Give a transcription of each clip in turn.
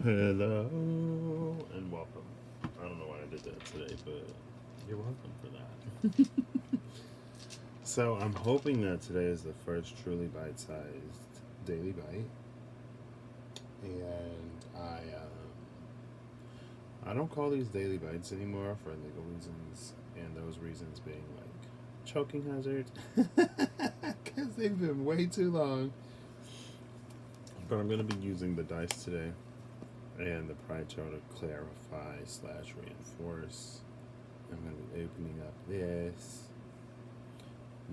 Hello and welcome. I don't know why I did that today, but you're welcome for that. So I'm hoping that today is the first truly bite-sized daily bite, and I don't call these daily bites anymore for legal reasons, and those reasons being like choking hazards, because they've been way too long. But I'm gonna be using the dice today and the pride chart to clarify slash reinforce. I'm going to be opening up this.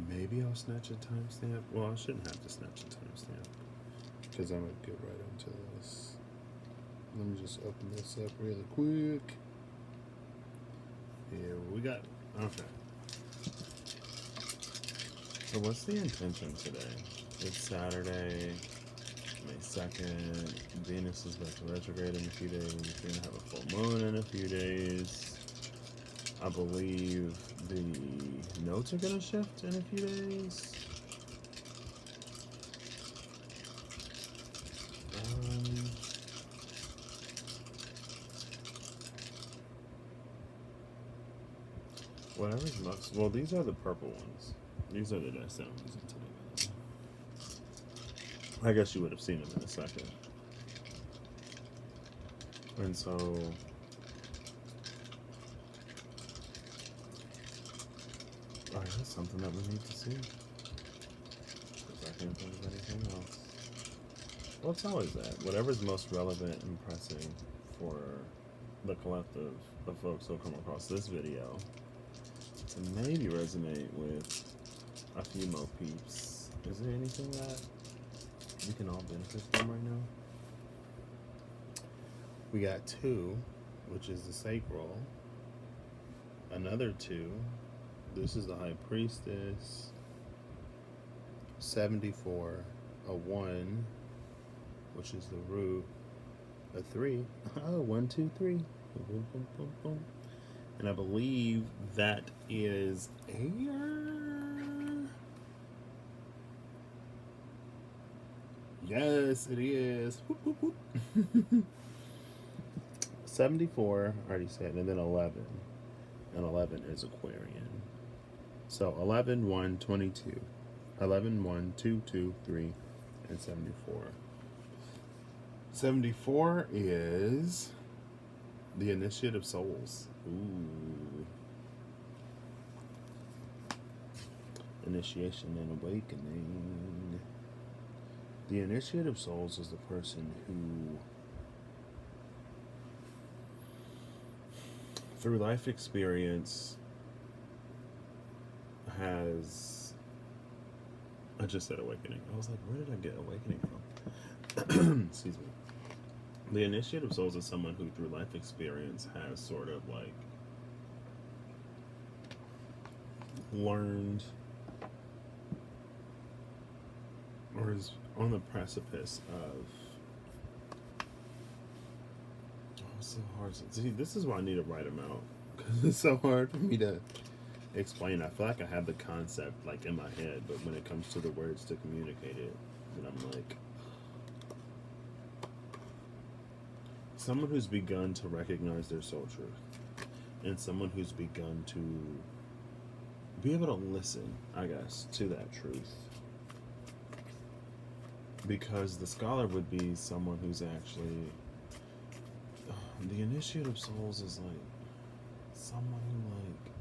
Maybe I'll snatch a timestamp. Well, I shouldn't have to snatch a timestamp because I'm going to get right into this. Let me just open this up really quick. Here we go. Okay. So what's the intention today? It's Saturday, May 2nd. Venus is about to retrograde in a few days. We're going to have a full moon in a few days. I believe the notes are going to shift in a few days. Whatever's most. Well, these are the purple ones. These are the dice that I'm using today. I guess you would have seen them in a second. And so, I guess something that we need to see. Because I can't think of anything else. Well, it's always that. Whatever's most relevant and pressing for the collective of folks who'll come across this video to maybe resonate with a few more peeps. Is there anything that we can all benefit from right now? We got 2, which is the sacral. Another 2. This is the high priestess. 74. A 1, which is the root. A 3. Oh, 1, 2, 3. Boom, boom, boom, boom. And I believe that is air. Yes, it is. Whoop, whoop, whoop. 74, I already said, and then 11. And 11 is Aquarian. So 11, 1, 22. 11, 1, 2, 2, 3, and 74. 74 is the Initiate of Souls. Ooh. Initiation and awakening. The Initiate of Souls is the person who, through life experience, has... I just said awakening. I was like, where did I get awakening from? Excuse me. The Initiate of Souls is someone who, through life experience, has sort of like learned or is on the precipice of... Oh, it's so hard. See, this is why I need to write them out, because it's so hard for me to explain. I feel like I have the concept like in my head, but when it comes to the words to communicate it, then I'm like... Someone who's begun to recognize their soul truth, and someone who's begun to be able to listen, I guess, to that truth. Because the scholar would be someone who's actually... the Initiate of Souls is like someone who, like...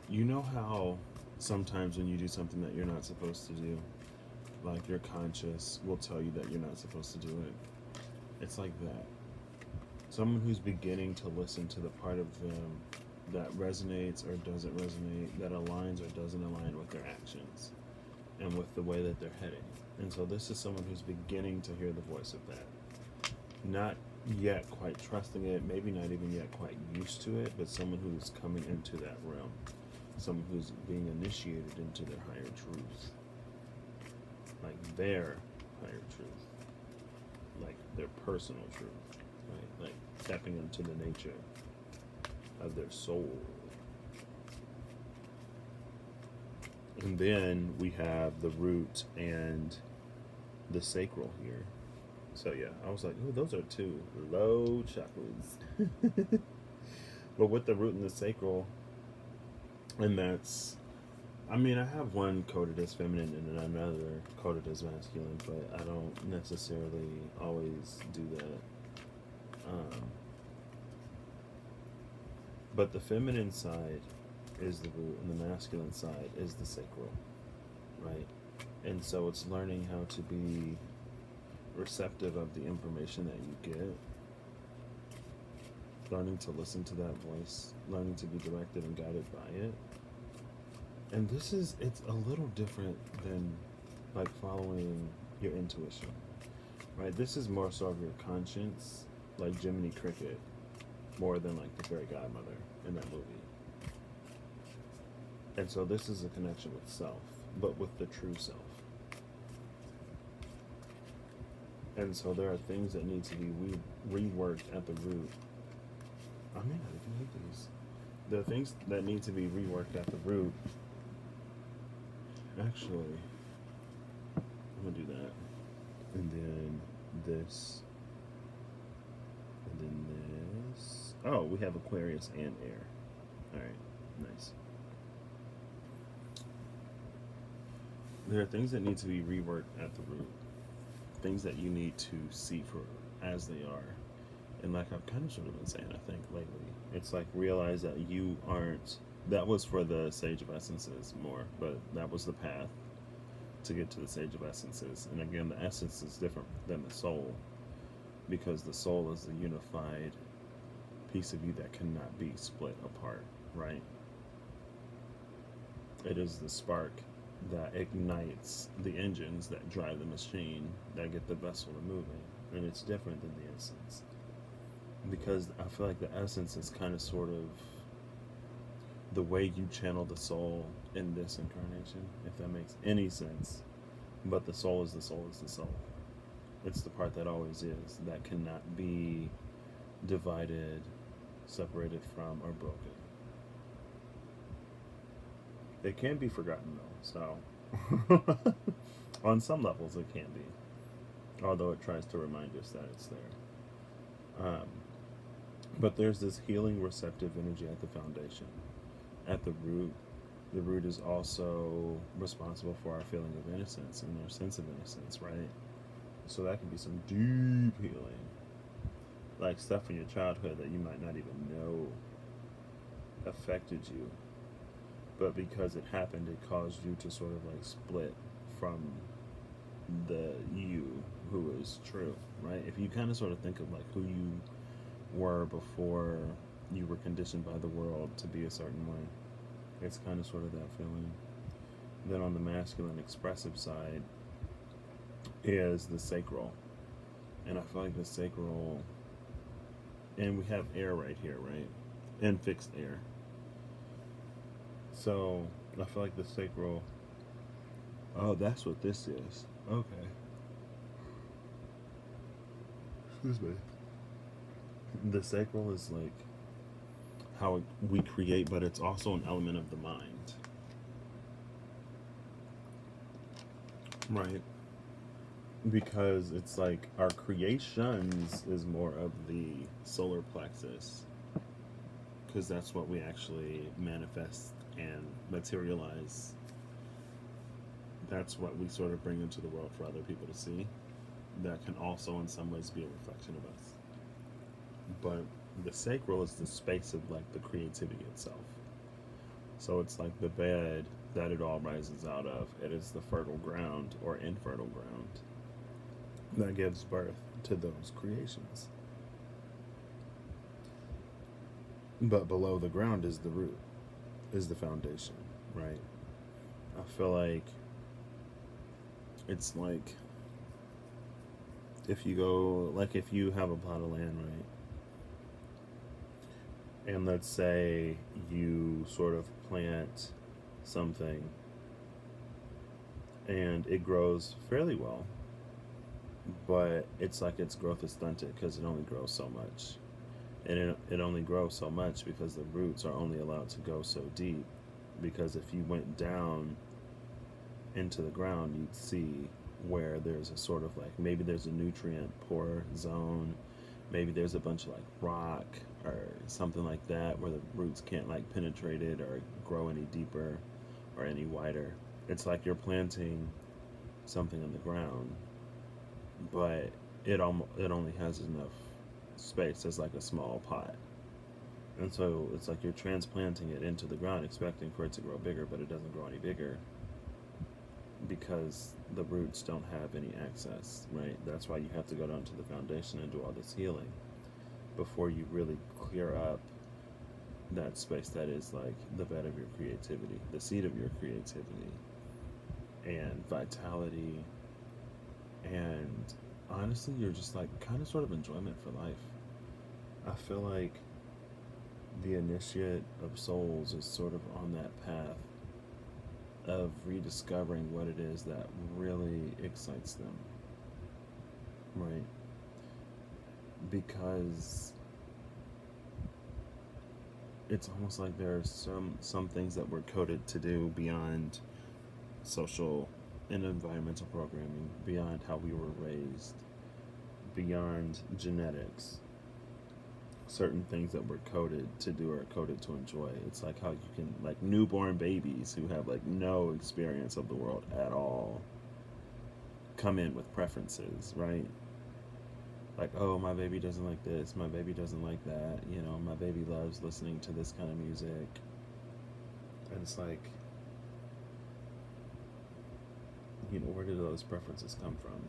You know how sometimes when you do something that you're not supposed to do, like your conscious will tell you that you're not supposed to do it? It's like that. Someone who's beginning to listen to the part of them that resonates or doesn't resonate, that aligns or doesn't align with their actions and with the way that they're heading. And so this is someone who's beginning to hear the voice of that. Not yet quite trusting it, maybe not even yet quite used to it, but someone who's coming into that realm. Someone who's being initiated into their higher truth. Like their higher truth. Like their personal truth, right? Like tapping into the nature of their soul. And then we have the root and the sacral here. So yeah, I was like, ooh, those are two low chakras. But with the root and the sacral, and that's, I mean, I have one coded as feminine and another coded as masculine, but I don't necessarily always do that. But the feminine side is the root, and the masculine side is the sacral, right? And so it's learning how to be receptive of the information that you get, learning to listen to that voice, learning to be directed and guided by it. And it's a little different than like following your intuition, right? This is more so of your conscience, like Jiminy Cricket, more than like the fairy godmother in that movie. And so this is a connection with self, but with the true self. And so there are things that need to be reworked at the root. I may not even need these. There are things that need to be reworked at the root. Actually, I'm gonna do that. And then this. And then this. Oh, we have Aquarius and air. Alright, nice. There are things that need to be reworked at the root. Things that you need to see for as they are. And like I've kind of sort of been saying, I think lately, it's like realize that you aren't. That was for the Sage of Essences more, but that was the path to get to the Sage of Essences. And again, the essence is different than the soul, because the soul is the unified piece of you that cannot be split apart, right? It is the spark that ignites the engines that drive the machine that get the vessel to moving, and it's different than the essence, because I feel like the essence is kind of sort of the way you channel the soul in this incarnation, if that makes any sense. But the soul is the soul is the soul. It's the part that always is, that cannot be divided, separated from, or broken. It can be forgotten though, so on some levels it can be, although it tries to remind us that it's there. But there's this healing receptive energy at the foundation. At the root is also responsible for our feeling of innocence and our sense of innocence, right? So that can be some deep healing, like stuff from your childhood that you might not even know affected you, but because it happened, it caused you to sort of like split from the you who is true, right? If you kind of sort of think of like who you were before you were conditioned by the world to be a certain way, it's kind of sort of that feeling. Then on the masculine expressive side is the sacral, and I feel like the sacral, and we have air right here, right? And fixed air. So I feel like the sacral, oh, that's what this is. Okay. Excuse me. The sacral is like how we create, but it's also an element of the mind, right? Because it's like our creations is more of the solar plexus, because that's what we actually manifest and materialize. That's what we sort of bring into the world for other people to see. That can also in some ways be a reflection of us. But the sacral is the space of like the creativity itself. So it's like the bed that it all rises out of. It is the fertile ground or infertile ground that gives birth to those creations. But below the ground is the root, is the foundation, right? I feel like it's like if you go, like if you have a plot of land, right? And let's say you sort of plant something and it grows fairly well, but it's like its growth is stunted because it only grows so much. And it only grows so much because the roots are only allowed to go so deep. Because if you went down into the ground, you'd see where there's a sort of like, maybe there's a nutrient poor zone, maybe there's a bunch of like rock or something like that where the roots can't like penetrate it or grow any deeper or any wider. It's like you're planting something in the ground, but it only has enough space as like a small pot. And so it's like you're transplanting it into the ground expecting for it to grow bigger, but it doesn't grow any bigger because the roots don't have any access, right? That's why you have to go down to the foundation and do all this healing before you really clear up that space that is like the bed of your creativity, the seed of your creativity and vitality, and honestly, you're just like kind of sort of enjoyment for life. I feel like the initiate of souls is sort of on that path of rediscovering what it is that really excites them, right? Because it's almost like there are some things that we're coded to do beyond social and environmental programming, beyond how we were raised, beyond genetics. Certain things that we're coded to do are coded to enjoy. It's like how you can, like newborn babies who have like no experience of the world at all, come in with preferences, right? Like, oh, my baby doesn't like this, my baby doesn't like that, you know, my baby loves listening to this kind of music. And it's like, you know, where do those preferences come from?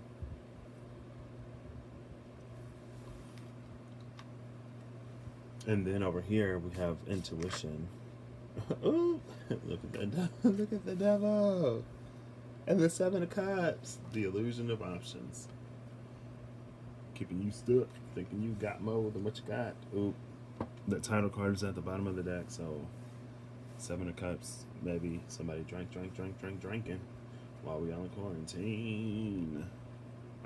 And then over here we have intuition. Ooh, look at the look at the devil and the Seven of Cups. The illusion of options, keeping you stuck, thinking you got more than what you got. Ooh, the title card is at the bottom of the deck, so Seven of Cups. Maybe somebody drinking while we on quarantine,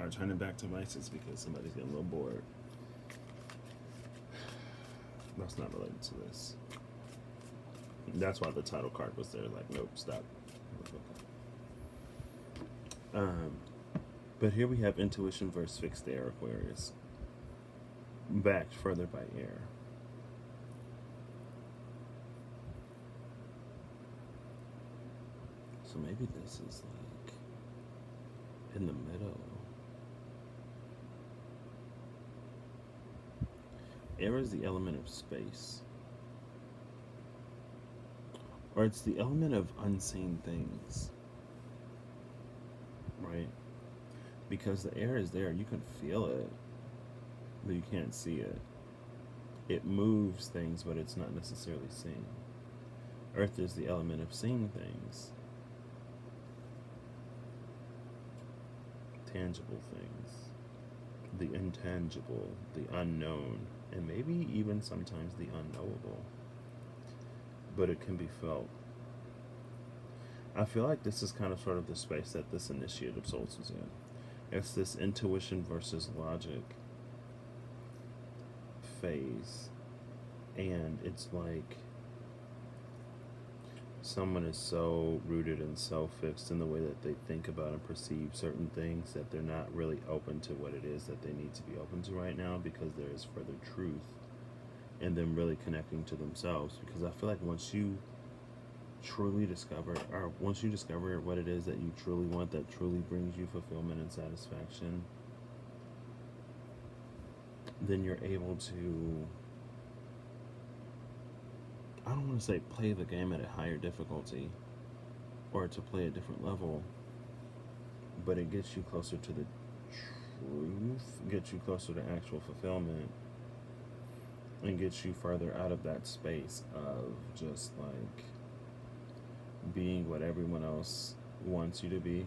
or turning back to vices because somebody's getting a little bored. That's not related to this. That's why the title card was there. Like, nope, stop. But here we have intuition versus fixed air Aquarius, backed further by air. So maybe this is like in the middle. Air is the element of space, or it's the element of unseen things, right? Because the air is there, you can feel it, but you can't see it. It moves things, but it's not necessarily seen. Earth is the element of seeing things, tangible things, the intangible, the unknown, and maybe even sometimes the unknowable, but it can be felt. I feel like this is kind of sort of the space that this initiate of souls is in. It's this intuition versus logic phase, and it's like someone is so rooted and so fixed in the way that they think about and perceive certain things that they're not really open to what it is that they need to be open to right now, because there is further truth in them really connecting to themselves. Because I feel like once you truly discover, or once you discover what it is that you truly want, that truly brings you fulfillment and satisfaction, then you're able to, I don't want to say play the game at a higher difficulty or to play a different level, but it gets you closer to the truth, gets you closer to actual fulfillment, and gets you further out of that space of just like being what everyone else wants you to be,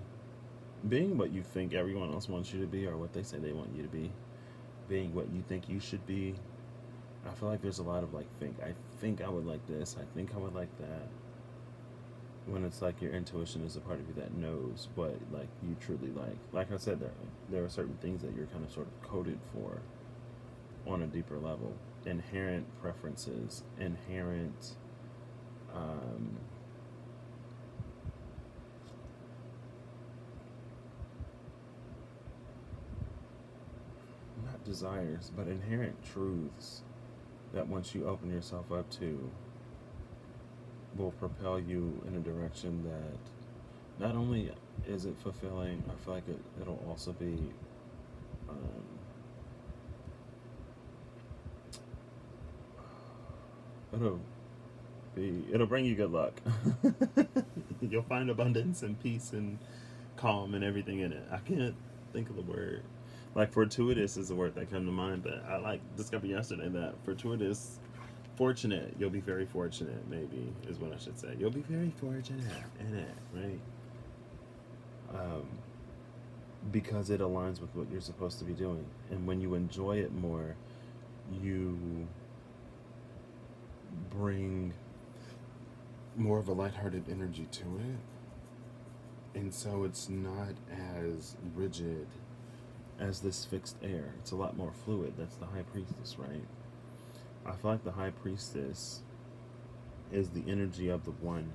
being what you think everyone else wants you to be, or what they say they want you to be, being what you think you should be. I feel like there's a lot of like, I think I would like this, I think I would like that, when it's like your intuition is a part of you that knows what like you truly like. Like I said, there are certain things that you're kind of sort of coded for on a deeper level. Inherent preferences, inherent desires, but inherent truths that once you open yourself up to will propel you in a direction that not only is it fulfilling, I feel like it'll also be um, it'll it'll bring you good luck. You'll find abundance and peace and calm and everything in it. I can't think of the word. Like fortuitous is the word that came to mind, but I like discovered yesterday that fortuitous, fortunate. You'll be very fortunate. Maybe is what I should say. You'll be very fortunate in it, right? Um, because it aligns with what you're supposed to be doing, and when you enjoy it more, you bring more of a lighthearted energy to it, and so it's not as rigid as this fixed air. It's a lot more fluid. That's the high priestess, right? I feel like the high priestess is the energy of the one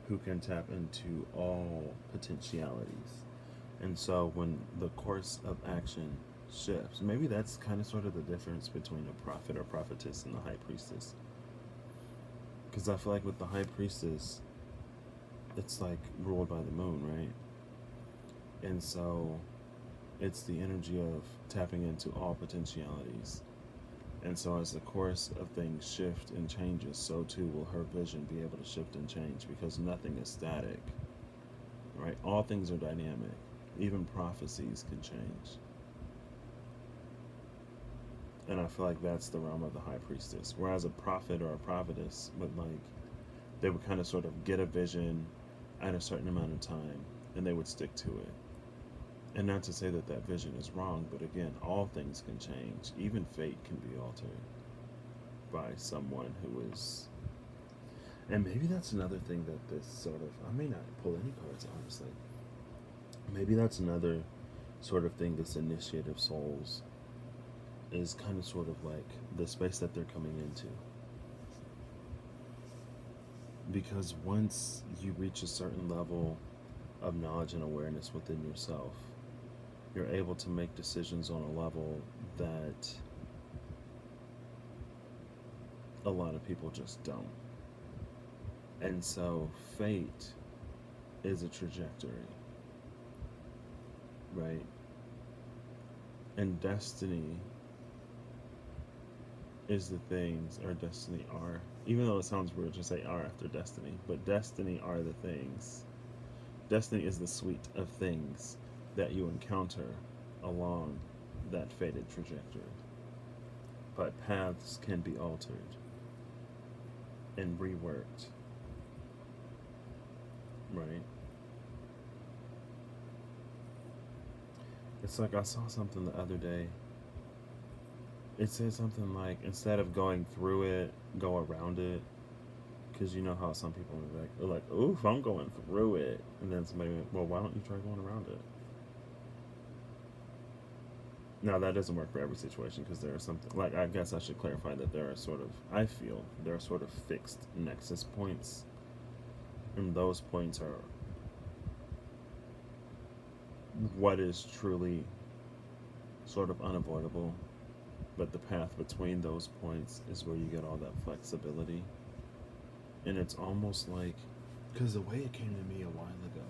who can tap into all potentialities. And so when the course of action shifts, maybe that's kind of sort of the difference between a prophet or prophetess and the high priestess. Because I feel like with the high priestess, it's like ruled by the moon, right? And so it's the energy of tapping into all potentialities. And so as the course of things shift and changes, so too will her vision be able to shift and change, because nothing is static, right? All things are dynamic. Even prophecies can change. And I feel like that's the realm of the high priestess. Whereas a prophet or a prophetess would they would kind of sort of get a vision at a certain amount of time and they would stick to it. And not to say that that vision is wrong, but again, all things can change. Even fate can be altered by someone who is. And maybe that's another thing that this sort of. I may not pull any cards, honestly. Maybe that's another sort of thing this initiative souls is kind of sort of like the space that they're coming into. Because once you reach a certain level of knowledge and awareness within yourself, you're able to make decisions on a level that a lot of people just don't. And so fate is a trajectory, right? And destiny is the things, or destiny are, even though it sounds weird to say are after destiny, but destiny are the things. Destiny is the suite of things that you encounter along that fated trajectory. But paths can be altered and reworked, right? It's like I saw something the other day. It said something like, instead of going through it, go around it. Because you know how some people are like, oof, I'm going through it. And then somebody went, well, why don't you try going around it? Now, that doesn't work for every situation, because there are something, like, I guess I should clarify that there are sort of, I feel, there are sort of fixed nexus points. And those points are what is truly sort of unavoidable. But the path between those points is where you get all that flexibility. And it's almost like, because the way it came to me a while ago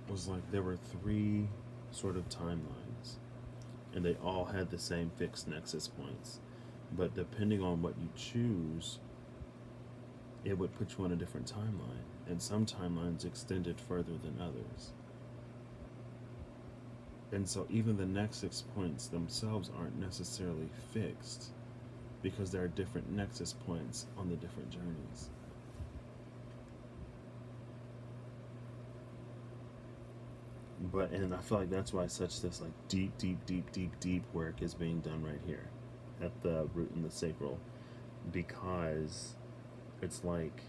was like there were 3 sort of timelines, and they all had the same fixed nexus points. But depending on what you choose, it would put you on a different timeline. And some timelines extended further than others. And so even the nexus points themselves aren't necessarily fixed, because there are different nexus points on the different journeys. But, and I feel like that's why such this like deep work is being done right here at the root and the sacral, because it's like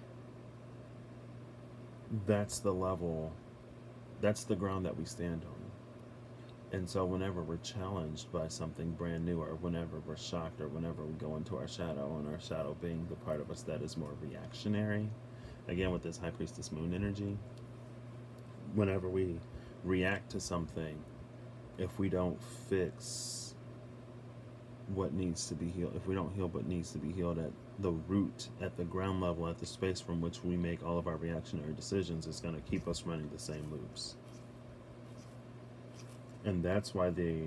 that's the level, that's the ground that we stand on. And so whenever we're challenged by something brand new, or whenever we're shocked, or whenever we go into our shadow, and our shadow being the part of us that is more reactionary, again with this high priestess moon energy, whenever we react to something, if we don't fix what needs to be healed, if we don't heal what needs to be healed at the root, at the ground level, at the space from which we make all of our reactionary decisions, it's going to keep us running the same loops. And that's why the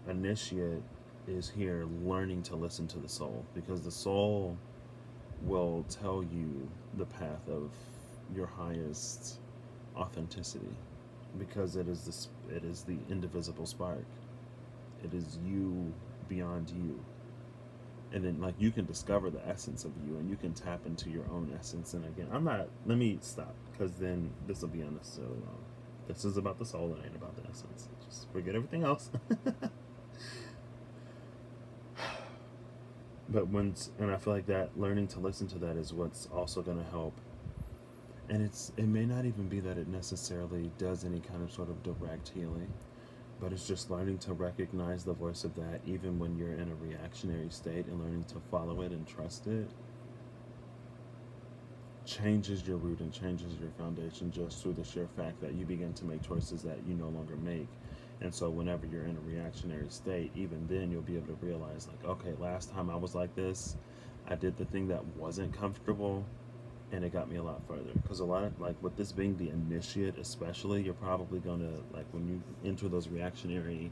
initiate is here learning to listen to the soul, because the soul will tell you the path of your highest authenticity, because it is the indivisible spark. It is you beyond you. And then, like, you can discover the essence of you, and you can tap into your own essence. And again, let me stop, because then this will be unnecessarily long. This is about the soul, it ain't about the essence. Just forget everything else. And I feel like that learning to listen to that is what's also going to help. And it may not even be that it necessarily does any kind of sort of direct healing, but it's just learning to recognize the voice of that even when you're in a reactionary state, and learning to follow it and trust it changes your root and changes your foundation, just through the sheer fact that you begin to make choices that you no longer make. And so whenever you're in a reactionary state, even then you'll be able to realize, like, okay, last time I was like this, I did the thing that wasn't comfortable, and it got me a lot further. Because a lot of, like, with this being the initiate especially, you're probably going to, like, when you enter those reactionary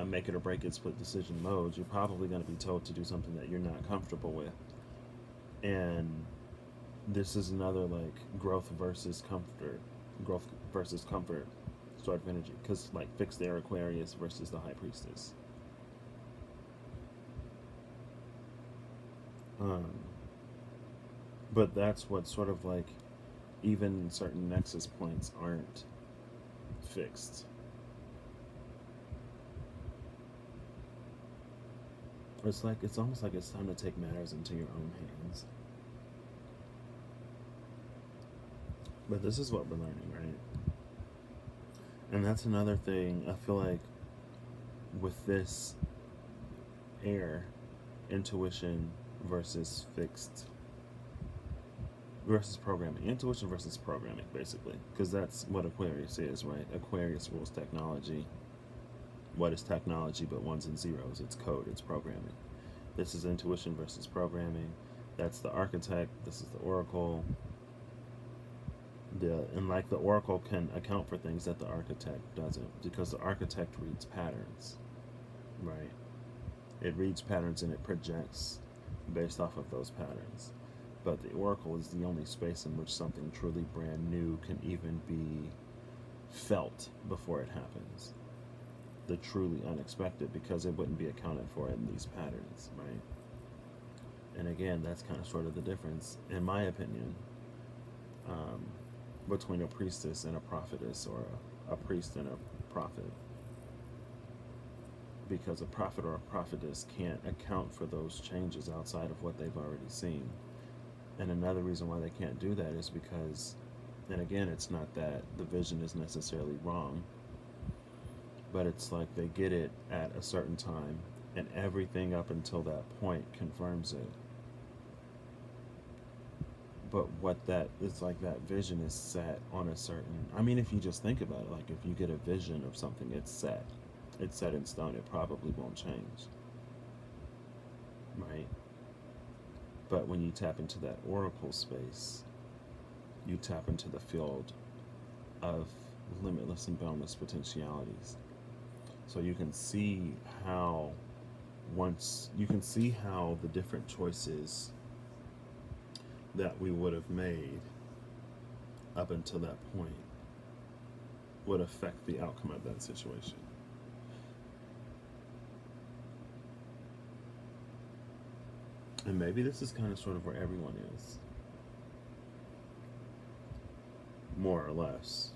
make it or break it split decision modes, you're probably going to be told to do something that you're not comfortable with. And this is another, like, growth versus comfort sort of energy, because, like, fixed air Aquarius versus the High Priestess. But that's what sort of, like, even certain nexus points aren't fixed. It's almost like it's time to take matters into your own hands. But this is what we're learning, right? And that's another thing. I feel like with this air, intuition versus fixed versus programming. Intuition versus programming, basically. Because that's what Aquarius is, right? Aquarius rules technology. What is technology but ones and zeros? It's code, it's programming. This is intuition versus programming. That's the architect. This is the oracle. And like the oracle can account for things that the architect doesn't, because the architect reads patterns, right? It reads patterns and it projects based off of those patterns. But the oracle is the only space in which something truly brand new can even be felt before it happens. The truly unexpected, because it wouldn't be accounted for in these patterns, right? And again, that's kind of sort of the difference, in my opinion, between a priestess and a prophetess, or a priest and a prophet. Because a prophet or a prophetess can't account for those changes outside of what they've already seen. And another reason why they can't do that is because, and again, it's not that the vision is necessarily wrong, but it's like they get it at a certain time, and everything up until that point confirms it. But it's like that vision is set on a certain, I mean, if you just think about it, like if you get a vision of something, it's set in stone, it probably won't change, right? But when you tap into that oracle space, you tap into the field of limitless and boundless potentialities. So you can see how the different choices that we would have made up until that point would affect the outcome of that situation. And maybe this is kind of sort of where everyone is, more or less.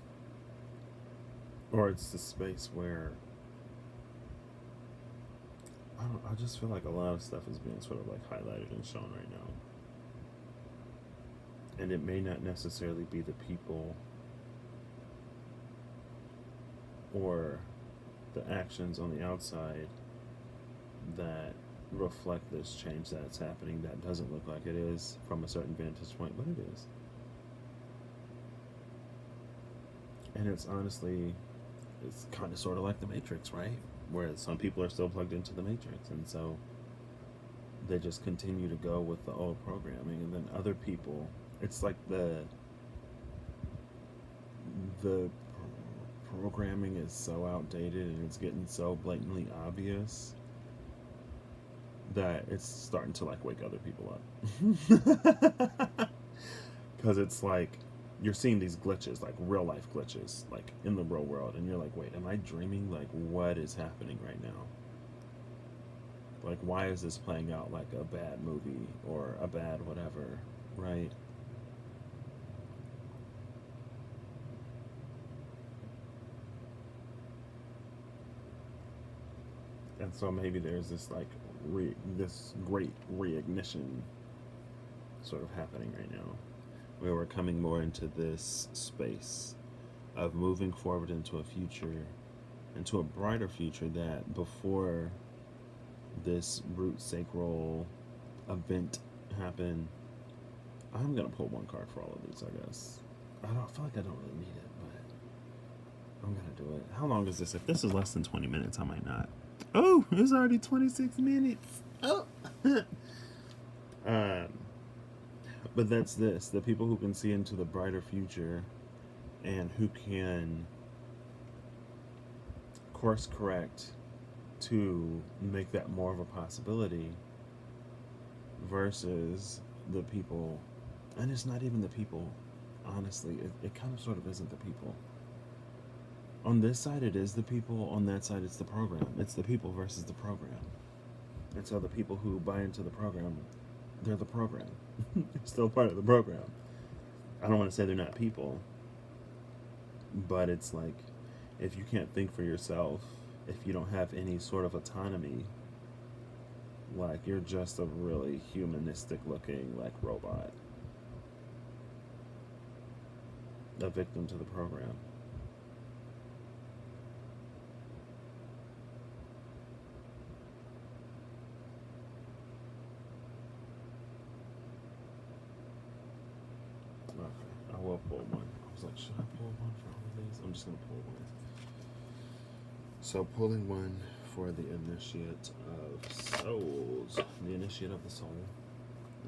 Or it's the space where I just feel like a lot of stuff is being sort of like highlighted and shown right now. And it may not necessarily be the people or the actions on the outside that reflect this change that's happening that doesn't look like it is from a certain vantage point, but it is. And it's honestly it's kind of sort of like the Matrix, right? Where some people are still plugged into the Matrix, and so they just continue to go with the old programming, and then other people, it's like the programming is so outdated and it's getting so blatantly obvious that it's starting to like wake other people up. Because it's like you're seeing these glitches, like real life glitches, like in the real world, and you're like, wait, am I dreaming? Like, what is happening right now? Like, why is this playing out like a bad movie or a bad whatever, right? And so maybe there's this like this great reignition sort of happening right now, where we're coming more into this space of moving forward into a future, into a brighter future that before this root sacral event happened. I'm gonna pull one card for all of these, I guess. I don't feel like I don't really need it, but I'm gonna do it. How long is this? If this is less than 20 minutes, I might not. Oh, it's already 26 minutes. Oh. um, but that's this. The people who can see into the brighter future and who can course correct to make that more of a possibility versus the people, and it's not even the people, honestly, it kind of sort of isn't the people. On this side it is the people, on that side it's the program. It's the people versus the program. And so the people who buy into the program, they're the program. They're still part of the program. I don't want to say they're not people, but it's like, if you can't think for yourself, if you don't have any sort of autonomy, like you're just a really humanistic looking like robot, a victim to the program. Okay, I will pull one. I was like, should I pull one for all of these? I'm just gonna pull one. So pulling one for the initiate of souls. The initiate of the soul.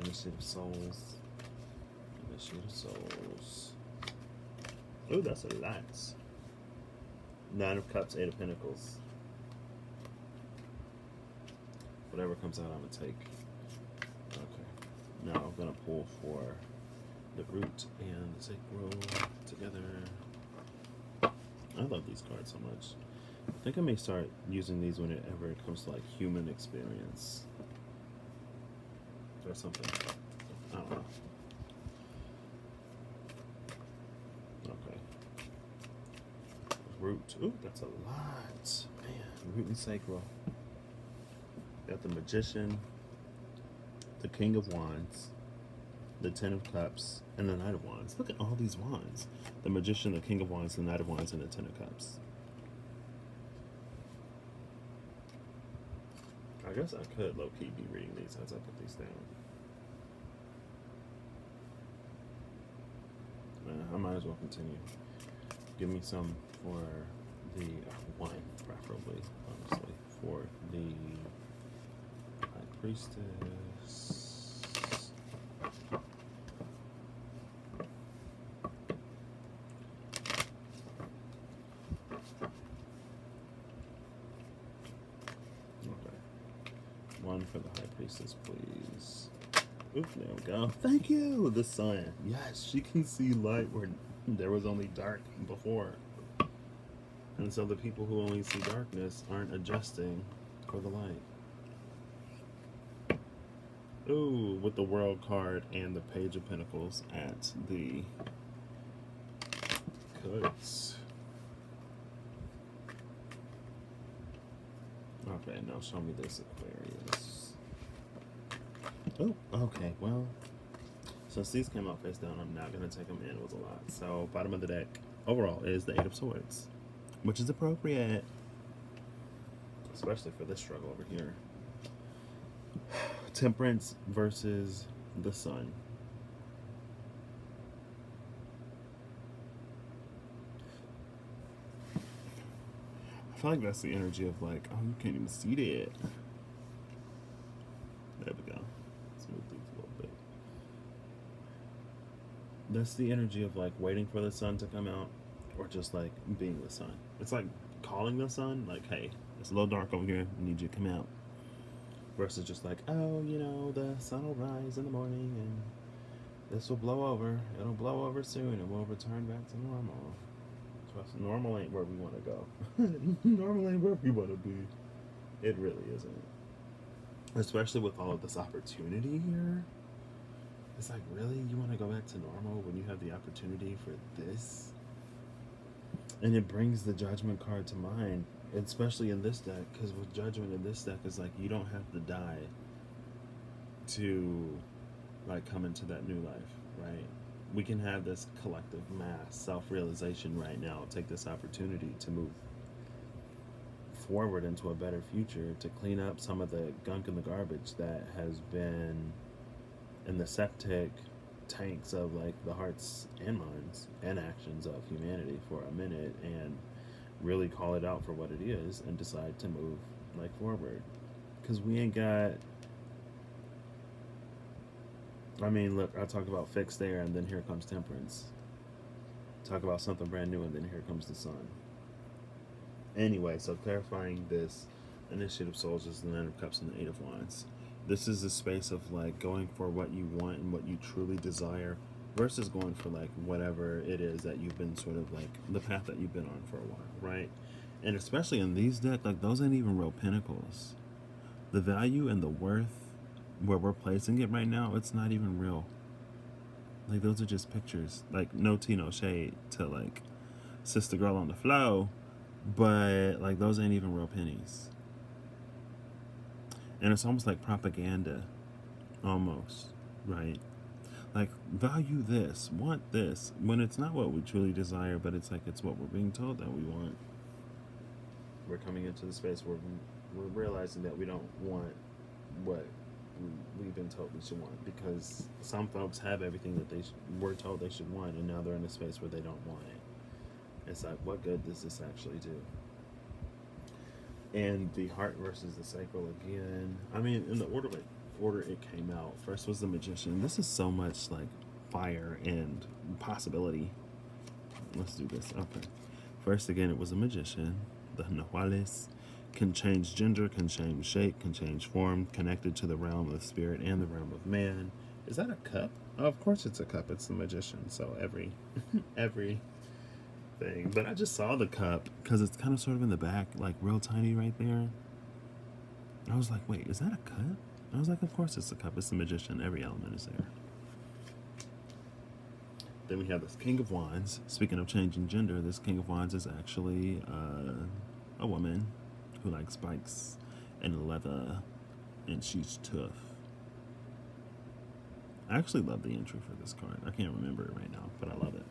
Initiate of souls. Initiate of souls. Oh, that's a lot. 9 of Cups, 8 of Pentacles. Whatever comes out, I'm gonna take. Okay. Now I'm gonna pull for the root and the sacral together. I love these cards so much. I think I may start using these whenever it comes to like human experience or something. I don't know. Okay. Root. Ooh, that's a lot. Man, root and sacral. Got the Magician, the King of Wands, the 10 of Cups, and the Knight of Wands. Look at all these wands. The Magician, the King of Wands, the Knight of Wands, and the 10 of Cups. I guess I could low-key be reading these as I put these down. I might as well continue. Give me some for the wine, preferably, honestly, for the High Priestess. One for the High Priestess, please. Oop, there we go. Thank you! The sun. Yes, she can see light where there was only dark before. And so the people who only see darkness aren't adjusting for the light. Ooh, with the World card and the Page of Pentacles at the cuts. Okay, now show me this Aquarius. Oh, okay, well, since these came out face down, I'm not going to take them in. It was a lot. So, bottom of the deck, overall, is the 8 of Swords, which is appropriate, especially for this struggle over here. Temperance versus the Sun. feel like that's the energy of like, oh, you can't even see that. There we go. Smooth things a little bit. That's the energy of like waiting for the sun to come out, or just like being the sun. It's like calling the sun, like, hey, it's a little dark over here. I need you to come out. Versus just like, oh, the sun will rise in the morning and this will blow over. It'll blow over soon and we'll return back to normal. Trust, normal ain't where we want to go. Normal ain't where we want to be. It really isn't. Especially with all of this opportunity here. It's like, really? You want to go back to normal when you have the opportunity for this? And it brings the judgment card to mind, especially in this deck, because with judgment in this deck, it's like you don't have to die to like come into that new life, right? We can have this collective mass self-realization right now, take this opportunity to move forward into a better future, to clean up some of the gunk and the garbage that has been in the septic tanks of like the hearts and minds and actions of humanity for a minute, and really call it out for what it is and decide to move like forward. Because we ain't got, I mean, look, I talk about fixed air and then here comes temperance. Talk about something brand new and then here comes the sun. Anyway, so clarifying this, Initiative Souls is the Nine of Cups and the Eight of Wands. This is a space of like going for what you want and what you truly desire versus going for like whatever it is that you've been sort of like the path that you've been on for a while, right? And especially in these decks, like those ain't even real pinnacles. The value and the worth where we're placing it right now, it's not even real. Like those are just pictures. Like no tea, no shade to like Sister Girl on the Flow, but like those ain't even real pennies. And it's almost like propaganda, almost, right? Like, value this, want this, when it's not what we truly desire, but it's like it's what we're being told that we want. We're coming into the space where we're realizing that we don't want what we've been told we should want, because some folks have everything that they were told they should want, and now they're in a space where they don't want it. It's like, what good does this actually do? And the heart versus the sacral again. I mean, in the order it came out, first was the Magician. This is so much like fire and possibility. Let's do this. Okay. First, again, it was a Magician. The Nahuales can change gender, can change shape, can change form, connected to the realm of spirit and the realm of man. Is that a cup? Oh, of course it's a cup. It's the Magician. So every thing. But I just saw the cup because it's kind of sort of in the back, like real tiny right there. I was like, wait, is that a cup? I was like, of course it's a cup. It's the Magician. Every element is there. Then we have this King of Wands. Speaking of changing gender, this King of Wands is actually a woman who likes bikes and leather, and she's tough. I actually love the entry for this card. I can't remember it right now, but I love it.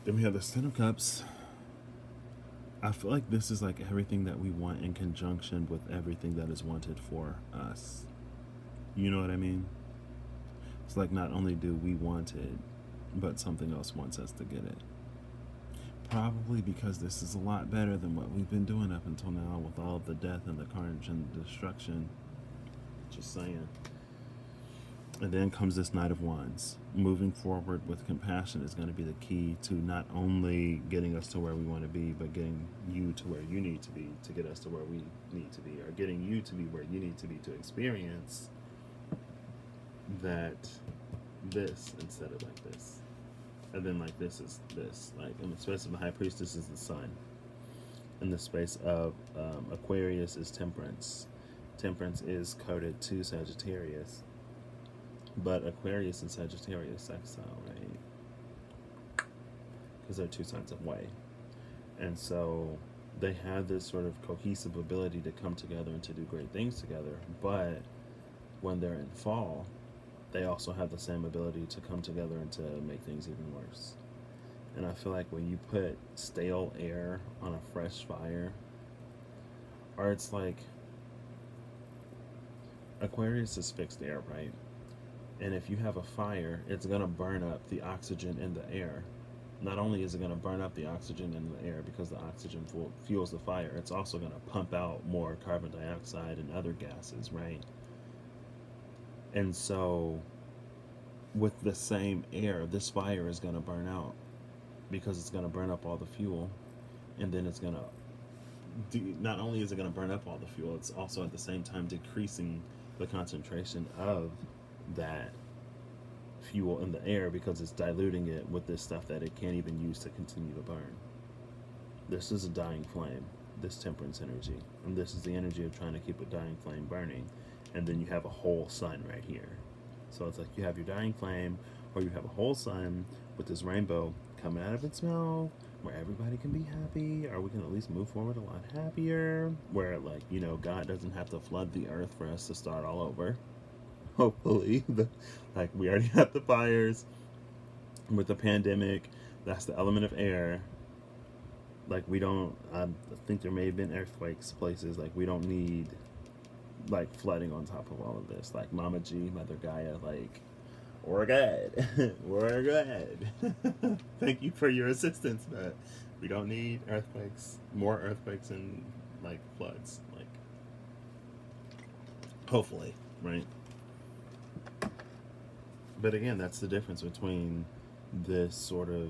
Then we have the Ten of Cups. I feel like this is like everything that we want in conjunction with everything that is wanted for us. You know what I mean? It's like not only do we want it, but something else wants us to get it. Probably because this is a lot better than what we've been doing up until now with all of the death and the carnage and the destruction. Just saying. And then comes this Knight of Wands. Moving forward with compassion is going to be the key to not only getting us to where we want to be, but getting you to where you need to be to get us to where we need to be, or getting you to be where you need to be to experience that this instead of like this. And then like this is this. Like in the space of the High Priestess is the Sun. In the space of Aquarius is Temperance. Temperance is coded to Sagittarius. But Aquarius and Sagittarius sextile, right? Because they're two signs of way. And so they have this sort of cohesive ability to come together and to do great things together. But when they're in fall, they also have the same ability to come together and to make things even worse. And I feel like when you put stale air on a fresh fire, or it's like Aquarius is fixed air, right? And if you have a fire, it's going to burn up the oxygen in the air. not only is it going to burn up the oxygen in the air because the oxygen fuels the fire, it's also going to pump out more carbon dioxide and other gases, right? And so, with the same air, this fire is going to burn out because it's going to burn up all the fuel, and then it's going to not only is it going to burn up all the fuel, it's also at the same time decreasing the concentration of that fuel in the air because it's diluting it with this stuff that it can't even use to continue to burn. This is a dying flame, this temperance energy. And this is the energy of trying to keep a dying flame burning. And then you have a whole sun right here. So it's like you have your dying flame, or you have a whole sun with this rainbow coming out of its mouth, where everybody can be happy, or we can at least move forward a lot happier, where, like, you know, God doesn't have to flood the earth for us to start all over. Hopefully. Like, we already have the fires with the pandemic. That's the element of air. Like, we don't, I think there may have been earthquakes places. Like, we don't need, like, flooding on top of all of this. Like, Mama G, Mother Gaia, like, we're good. We're good. Thank you for your assistance, but we don't need earthquakes, more earthquakes and, like, floods. Like, hopefully, right? But again, that's the difference between this sort of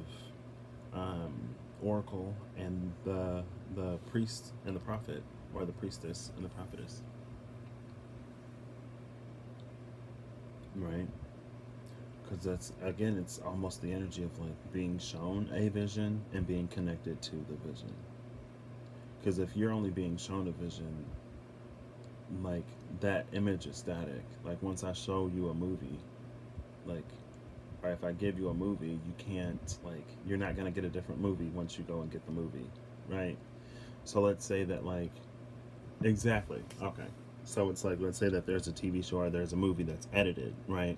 oracle and the priest and the prophet, or the priestess and the prophetess, right? Because that's, again, it's almost the energy of, like, being shown a vision and being connected to the vision. Because if you're only being shown a vision, like, that image is static. Like, once I show you a movie, like, or if I give you a movie, you can't, like, you're not going to get a different movie once you go and get the movie, right? So let's say that, like, exactly, okay. So it's like, let's say that there's a TV show or there's a movie that's edited, right?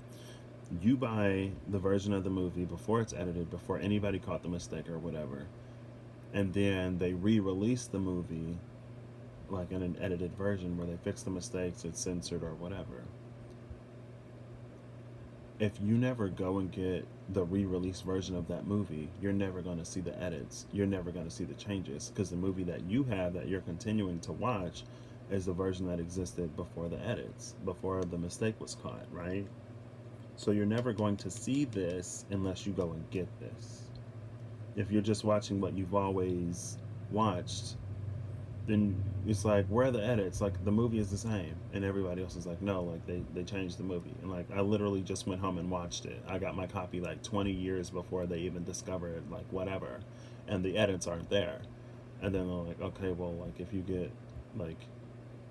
You buy the version of the movie before it's edited, before anybody caught the mistake or whatever, and then they re-release the movie, like, in an edited version where they fix the mistakes, it's censored or whatever. If you never go and get the re-release version of that movie, you're never going to see the edits. You're never going to see the changes, because the movie that you have that you're continuing to watch is the version that existed before the edits, before the mistake was caught, right? So you're never going to see this unless you go and get this. If you're just watching what you've always watched, then it's like, where are the edits? Like, the movie is the same, and everybody else is like, no, like, they changed the movie. And, like, I literally just went home and watched it. I got my copy like 20 years before they even discovered, like, whatever, and the edits aren't there. And then they're like, okay, well, like, if you get, like,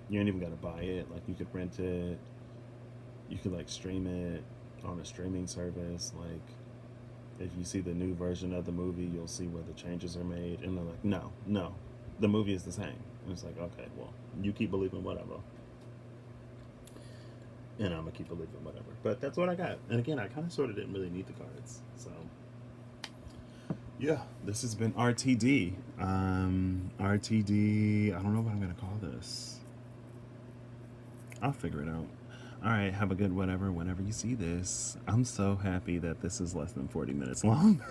you ain't even gotta buy it. Like, you could rent it, you could, like, stream it on a streaming service. Like, if you see the new version of the movie, you'll see where the changes are made. And they're like, no, the movie is the same. And it's like, okay, well, you keep believing whatever, and I'm gonna keep believing whatever. But that's what I got. And again, I kind of sort of didn't really need the cards. So yeah, this has been RTD. RTD. I don't know what I'm gonna call this. I'll figure it out. All right, have a good whatever whenever you see this. I'm so happy that this is less than 40 minutes long.